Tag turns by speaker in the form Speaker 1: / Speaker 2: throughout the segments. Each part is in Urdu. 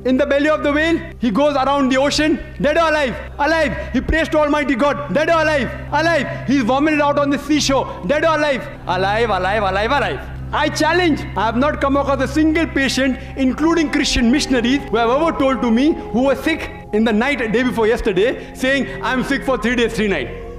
Speaker 1: in the belly of the whale. He goes around the ocean, dead or alive? Alive. He prays to Almighty God, dead or alive? Alive. He's vomited out on the seashore, dead or alive? Alive, alive, alive, alive. I challenge, I have not come across a single patient, including Christian missionaries, who have ever told to me who was sick in the night, day before yesterday, saying, I'm sick for 3 days, 3 nights.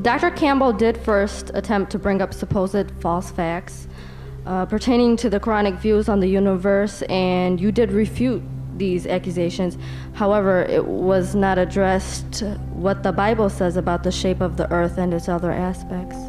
Speaker 2: Dr. Campbell did first attempt to bring up supposed false facts pertaining to the Quranic views on the universe, and you did refute these accusations. However, it was not addressed what the Bible says about the shape of the earth and its other aspects.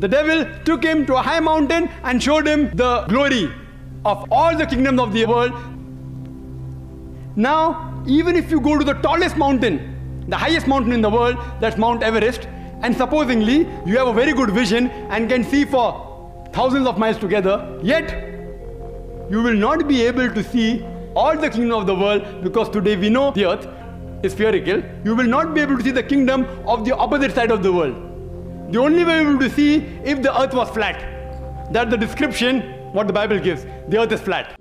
Speaker 1: The devil took him to a high mountain and showed him the glory of all the kingdoms of the world. Now, even if you go to the tallest mountain, the highest mountain in the world, that's Mount Everest, and supposingly you have a very good vision and can see for thousands of miles together, yet you will not be able to see all the kingdom of the world because today we know the earth is spherical. You will not be able to see the kingdom of the opposite side of the world. The only way you will be able to see if the earth was flat. That's the description what the Bible gives. The earth is flat.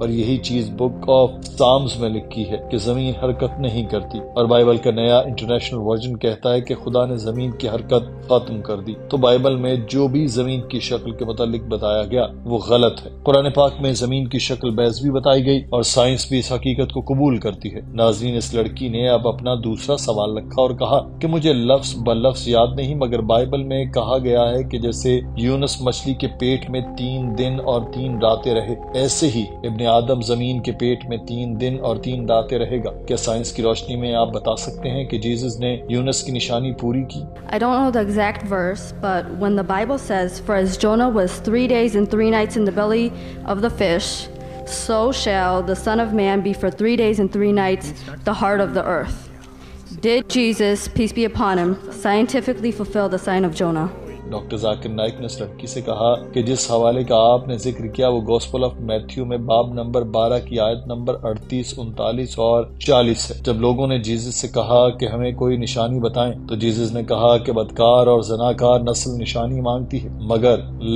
Speaker 3: اور یہی چیز بک آف سامز میں لکھی ہے کہ زمین حرکت نہیں کرتی، اور بائبل کا نیا انٹرنیشنل ورژن کہتا ہے کہ خدا نے زمین کی حرکت ختم کر دی۔ تو بائبل میں جو بھی زمین کی شکل کے متعلق بتایا گیا وہ غلط ہے۔ قرآن پاک میں زمین کی شکل بیضوی بتائی گئی اور سائنس بھی اس حقیقت کو قبول کرتی ہے۔ ناظرین، اس لڑکی نے اب اپنا دوسرا سوال رکھا اور کہا کہ مجھے لفظ بلفظ یاد نہیں، مگر بائبل میں کہا گیا ہے کہ جیسے یونس مچھلی کے پیٹ میں 3 دن اور 3 راتیں رہے، ایسے ہی ابن آدم زمین کے پیٹ میں 3 دن اور 3 راتیں رہے گا۔ کیا سائنس کی روشنی میں آپ بتا سکتے ہیں کہ جیزس نے یونس کی نشانی پوری کی؟
Speaker 2: I don't know the exact verse, but when the Bible says, "For as Jonah was 3 days and 3 nights in the belly of the fish, so shall the Son of Man be for 3 days and 3 nights the heart of the earth." Did Jesus, peace be upon him, scientifically fulfill the sign of Jonah?
Speaker 3: Doctor Zakir Naik نے اس لڑکی سے کہا کہ جس حوالے کا آپ نے ذکر کیا وہ گوسپل آف میتھیو میں باب نمبر 12 کی آیت نمبر 38، 39 اور 40 ہے۔ جب لوگوں نے جیزس سے کہا کہ ہمیں کوئی نشانی بتائیں تو جیزس نے کہا کہ بدکار اور زناکار نسل نشانی مانگتی ہے،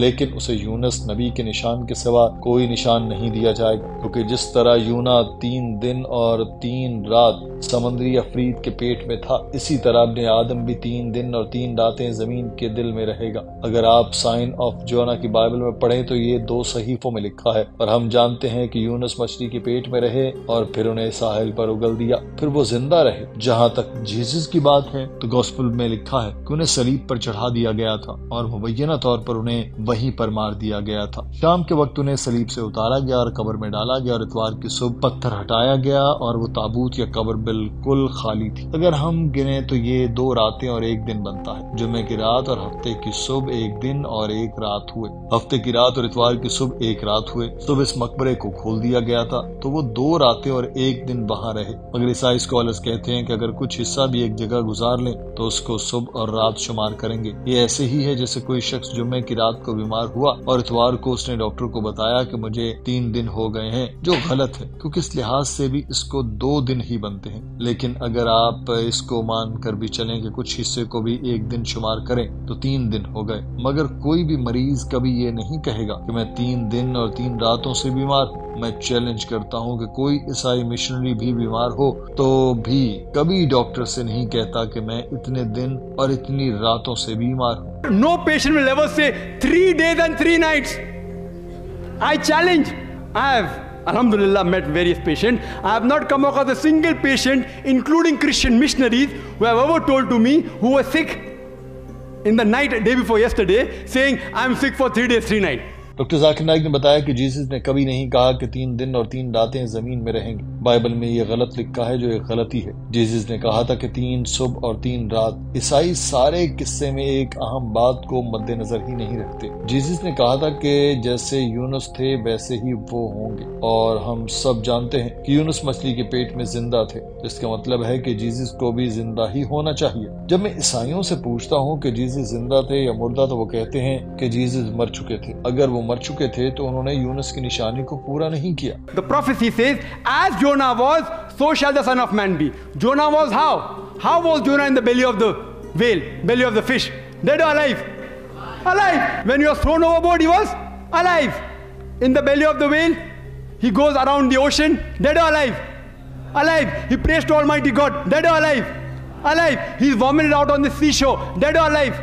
Speaker 3: لیکن اسے یونس نبی کے نشان کے سوا کوئی نشان نہیں دیا جائے گا، کیونکہ جس طرح یونا 3 دن اور 3 رات سمندری افرید کے پیٹ میں تھا، اسی طرح ابن آدم بھی 3 دن اور 3 راتیں زمین کے دل میں رہے گا۔ اگر آپ سائن آف جونا کی بائبل میں پڑھیں تو یہ 2 صحیفوں میں لکھا ہے، اور ہم جانتے ہیں کہ یونس مچھلی کے پیٹ میں رہے اور پھر انہیں ساحل پر اگل دیا، پھر وہ زندہ رہے۔ جہاں تک جیزس کی بات ہے تو گوسپل میں لکھا ہے کہ انہیں صلیب پر چڑھا دیا گیا تھا اور مبینہ طور پر انہیں وہیں پر مار دیا گیا تھا۔ شام کے وقت انہیں صلیب سے اتارا گیا اور قبر میں ڈالا گیا، اور اتوار کی صبح پتھر ہٹایا گیا اور وہ تابوت یا قبر بالکل خالی تھی۔ اگر ہم گنیں تو یہ 2 راتیں اور 1 دن بنتا ہے۔ جمعے کی رات اور ہفتے کی صبح 1 دن اور 1 رات ہوئے، ہفتے کی رات اور اتوار کی صبح 1 رات ہوئے۔ صبح اس مقبرے کو کھول دیا گیا تھا تو وہ 2 راتیں اور 1 دن وہاں رہے، مگر عیسائی اسکالرز کہتے ہیں کہ اگر کچھ حصہ بھی ایک جگہ گزار لیں تو اس کو صبح اور رات شمار کریں گے۔ یہ ایسے ہی ہے جیسے کوئی شخص جمعے کی رات کو بیمار ہوا اور اتوار کو اس نے ڈاکٹر کو بتایا کہ مجھے 3 دن ہو گئے ہیں، جو غلط ہے کیونکہ اس لحاظ سے بھی اس کو 2 دن ہی بنتے ہیں۔ لیکن اگر آپ اس کو مان کر بھی چلیں کہ کچھ حصے کو بھی 1 دن شمار کریں تو 3 دن ہو گئے، مگر کوئی بھی مریض کبھی یہ نہیں کہے گا کہ میں 3 دن اور 3 راتوں سے بیمار ہوں۔ میں چیلنج کرتا ہوں کہ کوئی عیسائی مشنری بھی بیمار ہو تو بھی کبھی ڈاکٹر سے نہیں کہتا کہ میں اتنے دن اور اتنی راتوں سے بیمار ہوں۔
Speaker 1: No patient will ever say 3 days and 3 nights. I challenge. I have, alhamdulillah, met various patients. I have not come across a single patient, including Christian missionaries, who have ever told to me who was sick in the night, day before yesterday, saying, I'm sick for 3 days, 3 nights.
Speaker 3: Doctor Zakir Naik نے بتایا کہ جیسس نے کبھی نہیں کہا کہ 3 دن اور 3 راتیں زمین میں رہیں گے۔ بائبل میں یہ غلط لکھا ہے جو ایک غلطی ہے۔ جیسس نے کہا تھا کہ 3 صبح اور 3 رات۔ عیسائی سارے قصے میں ایک اہم بات کو مد نظر ہی نہیں رکھتے۔ جیسس نے کہا تھا کہ جیسے یونس تھے ویسے ہی وہ ہوں گے، اور ہم سب جانتے ہیں کہ یونس مچھلی کے پیٹ میں زندہ تھے، اس کا مطلب ہے کہ جیسس کو بھی زندہ ہی ہونا چاہیے۔ جب میں عیسائیوں سے پوچھتا ہوں کہ جیسس زندہ تھے یا مردہ تو وہ کہتے ہیں کہ جیسس مر چکے تھے۔ اگر وہ مر چکے تھے تو انہوں نے یونس کی نشانی کو پورا نہیں کیا۔
Speaker 1: The prophecy says, as Jonah was, so shall the Son of Man be. Jonah was how? How was Jonah in the belly of the whale, belly of the fish? Dead or alive? Alive. When he was thrown overboard, he was alive. In the belly of the whale, he goes around the ocean, dead or alive? Alive. He prays to Almighty God, dead or alive? Alive. He is vomited out on the seashore, dead or alive?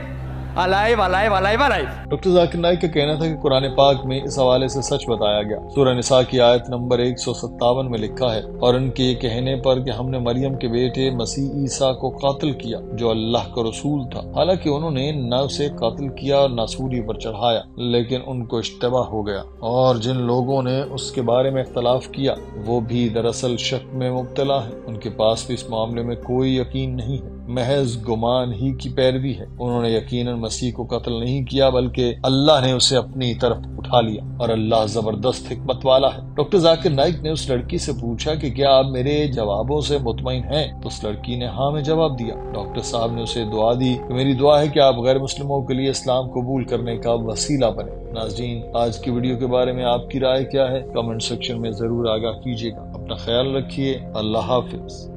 Speaker 1: Alive, alive, alive, alive.
Speaker 3: Doctor Zakir Naik کا کہنا تھا کہ قرآن پاک میں اس حوالے سے سچ بتایا گیا۔ سورہ نساء کی آیت نمبر 157 میں لکھا ہے، اور ان کے یہ کہنے پر کہ ہم نے مریم کے بیٹے مسیح عیسیٰ کو قاتل کیا جو اللہ کا رسول تھا، حالانکہ انہوں نے نہ اسے قاتل کیا اور نہ سولی پر چڑھایا، لیکن ان کو اشتباہ ہو گیا، اور جن لوگوں نے اس کے بارے میں اختلاف کیا وہ بھی دراصل شک میں مبتلا ہیں۔ ان کے پاس بھی اس معاملے میں کوئی یقین نہیں ہے، محض گمان ہی کی پیروی ہے۔ انہوں نے یقیناً مسیح کو قتل نہیں کیا بلکہ اللہ نے اسے اپنی طرف اٹھا لیا، اور اللہ زبردست حکمت والا ہے۔ ڈاکٹر ذاکر نائک نے اس لڑکی سے پوچھا کہ کیا آپ میرے جوابوں سے مطمئن ہیں؟ تو اس لڑکی نے ہاں میں جواب دیا۔ ڈاکٹر صاحب نے اسے دعا دی کہ میری دعا ہے کہ آپ غیر مسلموں کے لیے اسلام قبول کرنے کا وسیلہ بنے۔ ناظرین، آج کی ویڈیو کے بارے میں آپ کی رائے کیا ہے؟ کمنٹ سیکشن میں ضرور آگاہ کیجیے گا۔ اپنا خیال رکھیے۔ اللہ حافظ۔